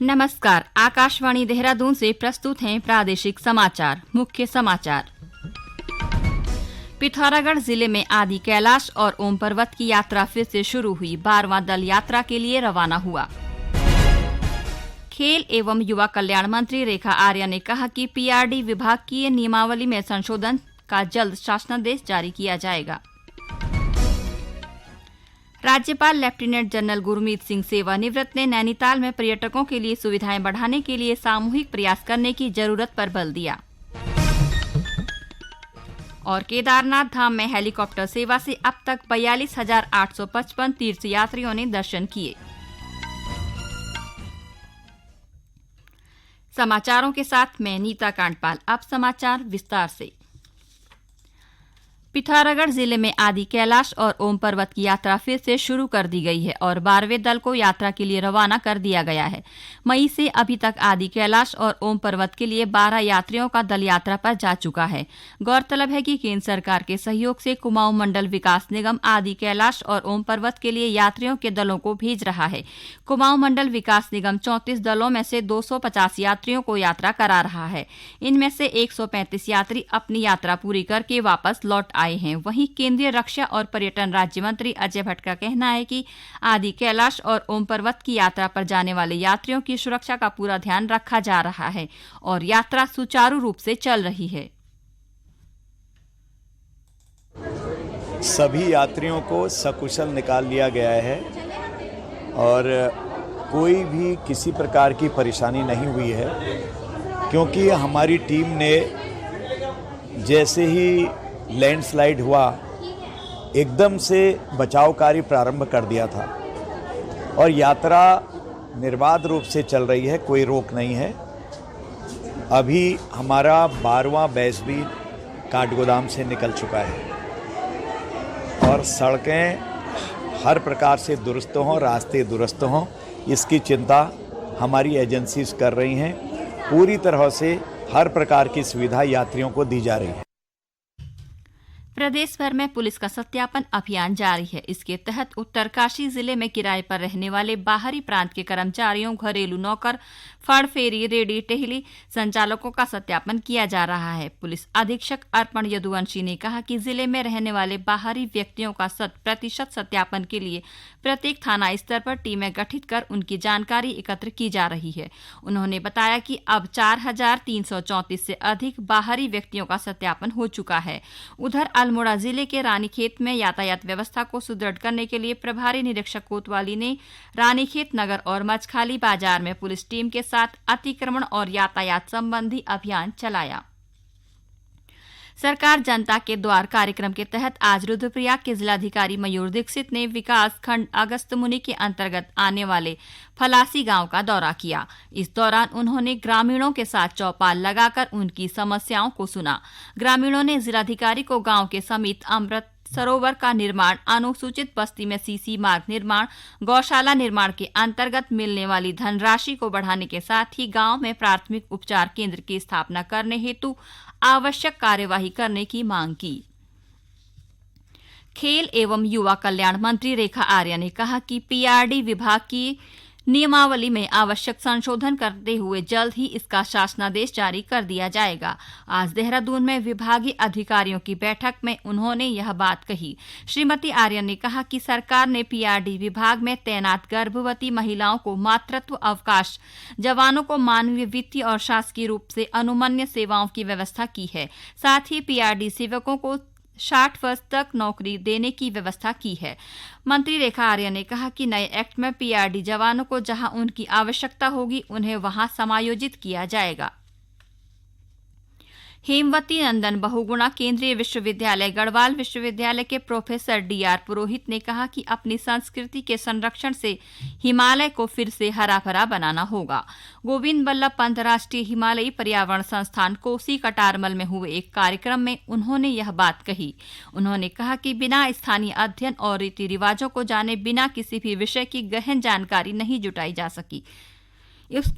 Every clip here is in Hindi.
नमस्कार, आकाशवाणी देहरादून से प्रस्तुत हैं प्रादेशिक समाचार। मुख्य समाचार। पिथौरागढ़ जिले में आदि कैलाश और ओम पर्वत की यात्रा फिर से शुरू हुई। 12वां दल यात्रा के लिए रवाना हुआ। खेल एवं युवा कल्याण मंत्री रेखा आर्या ने कहा कि पीआरडी विभाग की नियमावली में संशोधन का जल्द शासनादेश जारी किया जाएगा। राज्यपाल लेफ्टिनेंट जनरल गुरमीत सिंह सेवानिवृत्त ने नैनीताल में पर्यटकों के लिए सुविधाएं बढ़ाने के लिए सामूहिक प्रयास करने की जरूरत पर बल दिया। और केदारनाथ धाम में हेलीकॉप्टर सेवा से अब तक 42,855 तीर्थयात्रियों ने दर्शन किए। समाचारों के साथ मैं नीता कांडपाल। अब समाचार विस्तार से। पिथौरागढ़ जिले में आदि कैलाश और ओम पर्वत की यात्रा फिर से शुरू कर दी गई है और 12वें दल को यात्रा के लिए रवाना कर दिया गया है। मई से अभी तक आदि कैलाश और ओम पर्वत के लिए 12 यात्रियों का दल यात्रा पर जा चुका है। गौरतलब है कि केंद्र सरकार के सहयोग से कुमाऊं मंडल विकास निगम आदि कैलाश और ओम पर्वत के लिए यात्रियों के दलों को भेज रहा है। कुमाऊं मंडल विकास निगम 34 दलों में से 250 यात्रियों को यात्रा करा रहा है। इनमें से 135 यात्री अपनी यात्रा पूरी करके वापस लौट आए हैं। वहीं केंद्रीय रक्षा और पर्यटन राज्य मंत्री अजय भट्ट का कहना है कि आदि कैलाश और ओम पर्वत की यात्रा पर जाने वाले यात्रियों की सुरक्षा का पूरा ध्यान रखा जा रहा है और यात्रा सुचारू रूप से चल रही है। सभी यात्रियों को सकुशल निकाल लिया गया है और कोई भी किसी प्रकार की परेशानी नहीं हुई है, क्योंकि हमारी टीम ने जैसे ही लैंडस्लाइड हुआ एकदम से बचाव कार्य प्रारंभ कर दिया था और यात्रा निर्बाध रूप से चल रही है, कोई रोक नहीं है। अभी हमारा 12वां बैच भी काठगोदाम से निकल चुका है और सड़कें हर प्रकार से दुरुस्त हों, रास्ते दुरुस्त हों, इसकी चिंता हमारी एजेंसीज कर रही हैं। पूरी तरह से हर प्रकार की सुविधा यात्रियों को दी जा रही है। प्रदेश भर में पुलिस का सत्यापन अभियान जारी है। इसके तहत उत्तरकाशी जिले में किराए पर रहने वाले बाहरी प्रांत के कर्मचारियों, घरेलू नौकर, फड़ फेरी, रेडी टेहली संचालकों का सत्यापन किया जा रहा है। पुलिस अधीक्षक अर्पण यदुवंशी ने कहा कि जिले में रहने वाले बाहरी व्यक्तियों का 100% सत्यापन के लिए प्रत्येक थाना स्तर पर टीमें गठित कर उनकी जानकारी एकत्र की जा रही है। उन्होंने बताया कि अब 4,334 से अधिक बाहरी व्यक्तियों का सत्यापन हो चुका है। उधर अल्मोड़ा जिले के रानीखेत में यातायात व्यवस्था को सुदृढ़ करने के लिए प्रभारी निरीक्षक कोतवाली ने रानीखेत नगर और मछखाली बाजार में पुलिस टीम के साथ अतिक्रमण और यातायात संबंधी अभियान चलाया। सरकार जनता के द्वार कार्यक्रम के तहत आज रुद्रप्रयाग के जिलाधिकारी मयूर दीक्षित ने विकास खंड अगस्त मुनि के अंतर्गत आने वाले फलासी गांव का दौरा किया। इस दौरान उन्होंने ग्रामीणों के साथ चौपाल लगाकर उनकी समस्याओं को सुना। ग्रामीणों ने जिलाधिकारी को गांव के समीप अमृत सरोवर का निर्माण, अनुसूचित बस्ती में सीसी मार्ग निर्माण, गौशाला निर्माण के अंतर्गत मिलने वाली धनराशि को बढ़ाने के साथ ही गांव में प्राथमिक उपचार केंद्र की स्थापना करने हेतु आवश्यक कार्यवाही करने की मांग की। खेल एवं युवा कल्याण मंत्री रेखा आर्या ने कहा कि पीआरडी विभाग की नियमावली में आवश्यक संशोधन करते हुए जल्द ही इसका शासनादेश जारी कर दिया जाएगा। आज देहरादून में विभागीय अधिकारियों की बैठक में उन्होंने यह बात कही। श्रीमती आर्या ने कहा कि सरकार ने पीआरडी विभाग में तैनात गर्भवती महिलाओं को मातृत्व अवकाश, जवानों को मानवीय, वित्तीय और शासकीय रूप से अनुमन्य सेवाओं की व्यवस्था की है। साथ ही पीआरडी सेवकों को 60 वर्ष तक नौकरी देने की व्यवस्था की है। मंत्री रेखा आर्या ने कहा कि नए एक्ट में पीआरडी जवानों को जहां उनकी आवश्यकता होगी उन्हें वहां समायोजित किया जाएगा। हेमवती नंदन बहुगुणा केंद्रीय विश्वविद्यालय गढ़वाल विश्वविद्यालय के प्रोफेसर डीआर पुरोहित ने कहा कि अपनी संस्कृति के संरक्षण से हिमालय को फिर से हरा भरा बनाना होगा। गोविंद बल्लभ पंत राष्ट्रीय हिमालयी पर्यावरण संस्थान कोसी कटारमल में हुए एक कार्यक्रम में उन्होंने यह बात कही। उन्होंने कहा कि बिना स्थानीय अध्ययन और रीति रिवाजों को जाने बिना किसी भी विषय की गहन जानकारी नहीं जुटाई जा सकी।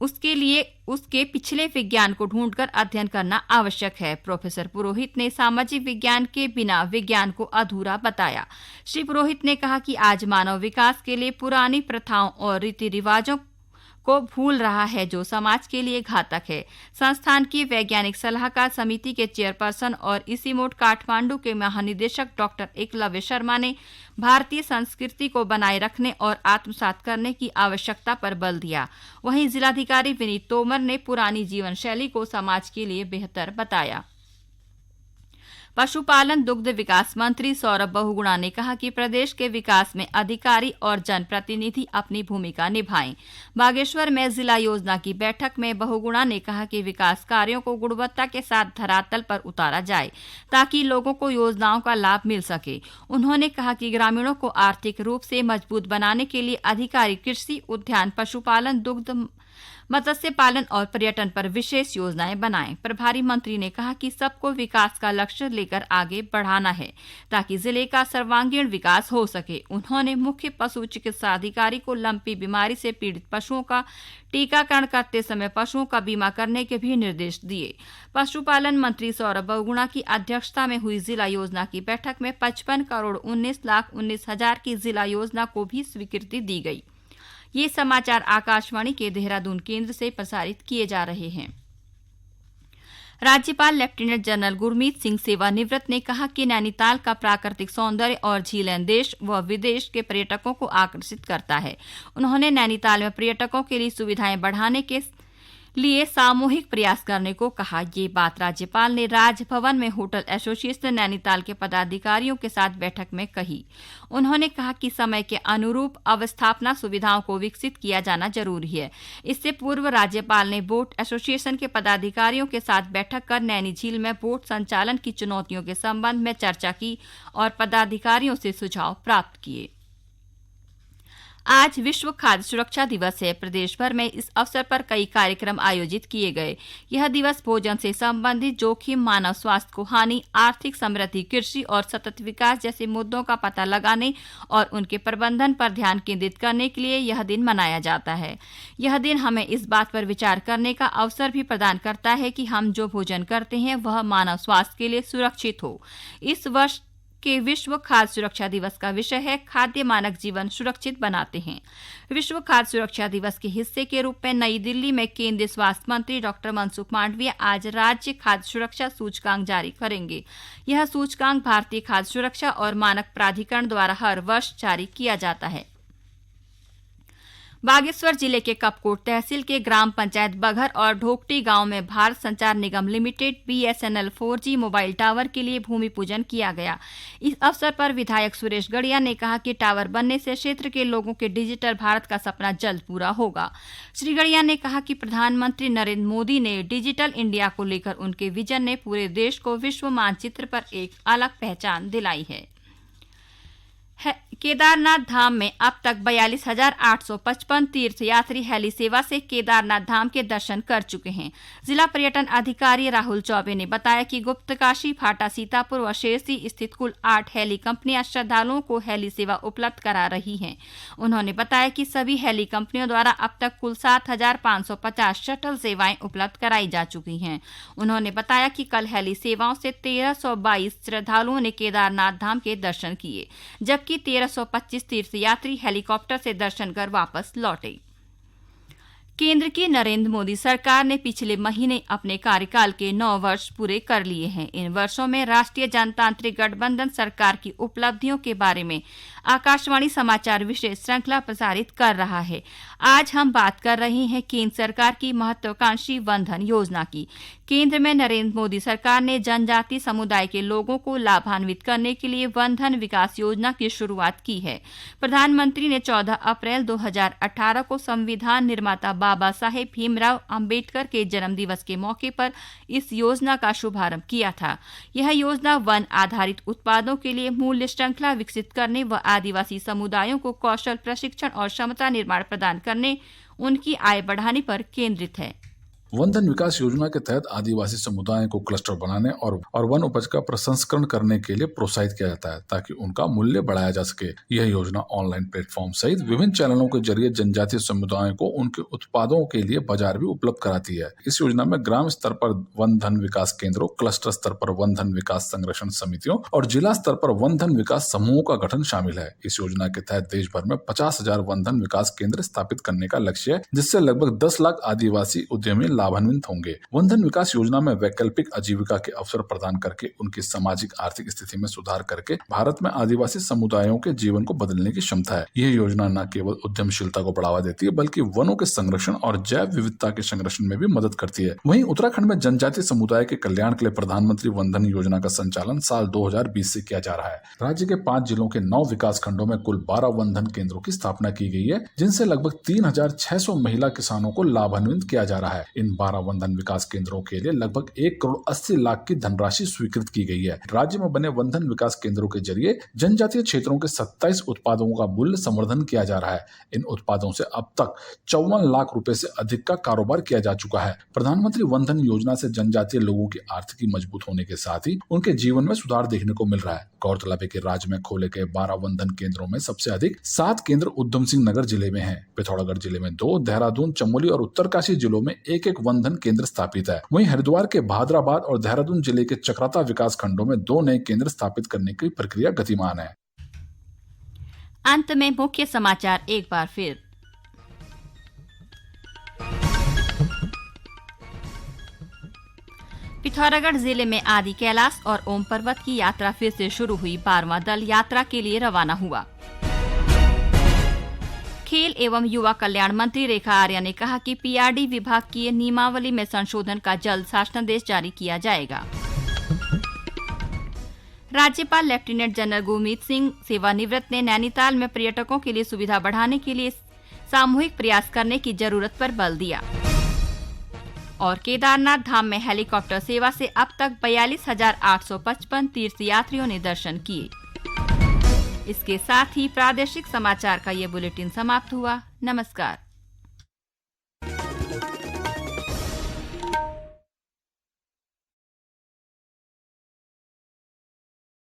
उसके लिए उसके पिछले विज्ञान को ढूंढकर अध्ययन करना आवश्यक है। प्रोफेसर पुरोहित ने सामाजिक विज्ञान के बिना विज्ञान को अधूरा बताया। श्री पुरोहित ने कहा कि आज मानव विकास के लिए पुरानी प्रथाओं और रीति रिवाजों को भूल रहा है जो समाज के लिए घातक है। संस्थान की वैज्ञानिक सलाहकार समिति के चेयरपर्सन और इसीमोड काठमांडू के महानिदेशक डॉक्टर एकलव्य शर्मा ने भारतीय संस्कृति को बनाए रखने और आत्मसात करने की आवश्यकता पर बल दिया। वहीं जिलाधिकारी विनीत तोमर ने पुरानी जीवन शैली को समाज के लिए बेहतर बताया। पशुपालन दुग्ध विकास मंत्री सौरभ बहुगुणा ने कहा कि प्रदेश के विकास में अधिकारी और जनप्रतिनिधि अपनी भूमिका निभाएं। बागेश्वर में जिला योजना की बैठक में बहुगुणा ने कहा कि विकास कार्यों को गुणवत्ता के साथ धरातल पर उतारा जाए ताकि लोगों को योजनाओं का लाभ मिल सके। उन्होंने कहा कि ग्रामीणों को आर्थिक रूप से मजबूत बनाने के लिए अधिकारी कृषि, उद्यान, पशुपालन, दुग्ध, मत्स्य पालन और पर्यटन पर विशेष योजनाएं बनाएं। प्रभारी मंत्री ने कहा कि सबको विकास का लक्ष्य लेकर आगे बढ़ाना है ताकि जिले का सर्वांगीण विकास हो सके। उन्होंने मुख्य पशु चिकित्सा अधिकारी को लंपी बीमारी से पीड़ित पशुओं का टीकाकरण करते समय पशुओं का बीमा करने के भी निर्देश दिए। पशुपालन मंत्री सौरभ बहुगुणा की अध्यक्षता में हुई जिला योजना की बैठक में 55 करोड़ 19,19,000 की जिला योजना को भी स्वीकृति दी गई। ये समाचार आकाशवाणी के देहरादून केंद्र से प्रसारित किए जा रहे हैं। राज्यपाल लेफ्टिनेंट जनरल गुरमीत सिंह सेवानिवृत्त ने कहा कि नैनीताल का प्राकृतिक सौंदर्य और झीलें देश व विदेश के पर्यटकों को आकर्षित करता है। उन्होंने नैनीताल में पर्यटकों के लिए सुविधाएं बढ़ाने के लिए सामूहिक प्रयास करने को कहा। ये बात राज्यपाल ने राजभवन में होटल एसोसिएशन नैनीताल के पदाधिकारियों के साथ बैठक में कही। उन्होंने कहा कि समय के अनुरूप अवस्थापना सुविधाओं को विकसित किया जाना जरूरी है। इससे पूर्व राज्यपाल ने बोट एसोसिएशन के पदाधिकारियों के साथ बैठक कर नैनी झील में बोट संचालन की चुनौतियों के संबंध में चर्चा की और पदाधिकारियों से सुझाव प्राप्त किए। आज विश्व खाद्य सुरक्षा दिवस है। प्रदेश भर में इस अवसर पर कई कार्यक्रम आयोजित किए गए। यह दिवस भोजन से संबंधित जोखिम, मानव स्वास्थ्य को हानि, आर्थिक समृद्धि, कृषि और सतत विकास जैसे मुद्दों का पता लगाने और उनके प्रबंधन पर ध्यान केंद्रित करने के लिए यह दिन मनाया जाता है। यह दिन हमें इस बात पर विचार करने का अवसर भी प्रदान करता है कि हम जो भोजन करते हैं वह मानव स्वास्थ्य के लिए सुरक्षित हो। इस वर्ष के विश्व खाद्य सुरक्षा दिवस का विषय है खाद्य मानक जीवन सुरक्षित बनाते हैं। विश्व खाद्य सुरक्षा दिवस के हिस्से के रूप में नई दिल्ली में केंद्रीय स्वास्थ्य मंत्री डॉक्टर मनसुख मांडविया आज राज्य खाद्य सुरक्षा सूचकांक जारी करेंगे। यह सूचकांक भारतीय खाद्य सुरक्षा और मानक प्राधिकरण द्वारा हर वर्ष जारी किया जाता है। बागेश्वर जिले के कपकोट तहसील के ग्राम पंचायत बघर और ढोकटी गांव में Bharat Sanchar Nigam limited BSNL 4G mobile tower के लिए भूमि पूजन किया गया। इस अवसर पर विधायक सुरेश गड़िया ने कहा कि टावर बनने से क्षेत्र के लोगों के डिजिटल भारत का सपना जल्द पूरा होगा। श्री गड़िया ने कहा कि प्रधानमंत्री नरेंद्र मोदी ने डिजिटल इंडिया को लेकर उनके विजन ने पूरे देश को विश्व मानचित्र पर एक अलग पहचान दिलाई है। केदारनाथ धाम में अब तक 42,855 तीर्थयात्री हेली सेवा से केदारनाथ धाम के दर्शन कर चुके हैं। जिला पर्यटन अधिकारी राहुल चौबे ने बताया कि गुप्तकाशी, फाटा, सीतापुर व शेरसी स्थित कुल 8 हेली कंपनियां श्रद्धालुओं को हेली सेवा उपलब्ध करा रही हैं। उन्होंने बताया कि सभी हेली कंपनियों द्वारा अब तक कुल 7,550 शटल सेवाएं उपलब्ध कराई जा चुकी हैं। उन्होंने बताया कि कल हेली सेवाओं से 1,322 श्रद्धालुओं ने केदारनाथ धाम के दर्शन किए, जबकि 1,325 तीर्थयात्री हेलीकॉप्टर से दर्शन कर वापस लौटे। केंद्र की नरेंद्र मोदी सरकार ने पिछले महीने अपने कार्यकाल के 9 वर्ष पूरे कर लिए हैं। इन वर्षों में राष्ट्रीय जनतांत्रिक गठबंधन सरकार की उपलब्धियों के बारे में आकाशवाणी समाचार विशेष श्रृंखला प्रसारित कर रहा है। आज हम बात कर रहे हैं केंद्र सरकार की महत्वाकांक्षी वनधन योजना की। केंद्र में नरेंद्र मोदी सरकार ने जनजातीय समुदाय के लोगों को लाभान्वित करने के लिए वनधन विकास योजना की शुरुआत की है। प्रधानमंत्री ने 14 अप्रैल 2018 को संविधान निर्माता बाबा साहेब भीमराव अंबेडकर के जन्मदिवस के मौके पर इस योजना का शुभारंभ किया था। यह योजना वन आधारित उत्पादों के लिए मूल्य श्रृंखला विकसित करने व आदिवासी समुदायों को कौशल प्रशिक्षण और क्षमता निर्माण प्रदान करने, उनकी आय बढ़ाने पर केंद्रित है। वन धन विकास योजना के तहत आदिवासी समुदायों को क्लस्टर बनाने और वन उपज का प्रसंस्करण करने के लिए प्रोत्साहित किया जाता है ताकि उनका मूल्य बढ़ाया जा सके। यह योजना ऑनलाइन प्लेटफॉर्म सहित विभिन्न चैनलों के जरिए जनजातीय समुदायों को उनके उत्पादों के लिए बाजार भी उपलब्ध कराती है। इस योजना में ग्राम स्तर पर वन धन विकास केंद्रों, क्लस्टर स्तर पर वन धन विकास संरक्षण समितियों और जिला स्तर पर वन धन विकास समूहों का गठन शामिल है। इस योजना के तहत देश भर में 50,000 वन धन विकास केंद्र स्थापित करने का लक्ष्य है, जिससे लगभग 10 लाख आदिवासी उद्यमी लाभान्वित होंगे। वन धन विकास योजना में वैकल्पिक आजीविका के अवसर प्रदान करके उनकी सामाजिक आर्थिक स्थिति में सुधार करके भारत में आदिवासी समुदायों के जीवन को बदलने की क्षमता है। यह योजना न केवल उद्यमशीलता को बढ़ावा देती है बल्कि वनों के संरक्षण और जैव विविधता के संरक्षण में भी मदद करती है। वहीं उत्तराखंड में जनजातीय समुदाय के कल्याण के लिए प्रधानमंत्री वन धन योजना का संचालन साल 2020 से किया जा रहा है। राज्य के 5 जिलों के 9 विकास खंडों में कुल 12 वन धन केंद्रों की स्थापना की गई है, जिनसे लगभग 3,600 महिला किसानों को लाभान्वित किया जा रहा है। इन 12 वन धन विकास केंद्रों के लिए लगभग 1 करोड़ 80 लाख की धनराशि स्वीकृत की गई है। राज्य में बने वन धन विकास केंद्रों के जरिए जनजातीय क्षेत्रों के 27 उत्पादों का मूल्य संवर्धन किया जा रहा है। इन उत्पादों से अब तक 54 लाख रुपए से अधिक का कारोबार किया जा चुका है। प्रधानमंत्री वन धन योजना से जनजातीय लोगों की आर्थिकी मजबूत होने के साथ ही उनके जीवन में सुधार देखने को मिल रहा है। गौरतलब है कि राज्य में खोले गए 12 वन धन केंद्रों में सबसे अधिक 7 केंद्र उधम सिंह नगर जिले में हैं। पिथौरागढ़ जिले में 2, देहरादून, चमोली और उत्तरकाशी जिलों में 1-1 वन धन केंद्र स्थापित है। वहीं हरिद्वार के भादराबाद और देहरादून जिले के चक्राता विकास खंडों में 2 नए केंद्र स्थापित करने की प्रक्रिया गतिमान है। अंत में मुख्य समाचार एक बार फिर। पिथौरागढ़ जिले में आदि कैलाश और ओम पर्वत की यात्रा फिर से शुरू हुई। 12वां दल यात्रा के लिए रवाना हुआ। खेल एवं युवा कल्याण मंत्री रेखा आर्या ने कहा कि पीआरडी विभाग की नियमावली में संशोधन का जल्द शासनादेश जारी किया जाएगा। राज्यपाल लेफ्टिनेंट जनरल गुरमीत सिंह सेवानिवृत्त ने नैनीताल में पर्यटकों के लिए सुविधा बढ़ाने के लिए सामूहिक प्रयास करने की जरूरत पर बल दिया। और केदारनाथ धाम में हेलीकॉप्टर सेवा से अब तक 42,855 तीर्थयात्रियों ने दर्शन किए। इसके साथ ही प्रादेशिक समाचार का ये बुलेटिन समाप्त हुआ। नमस्कार।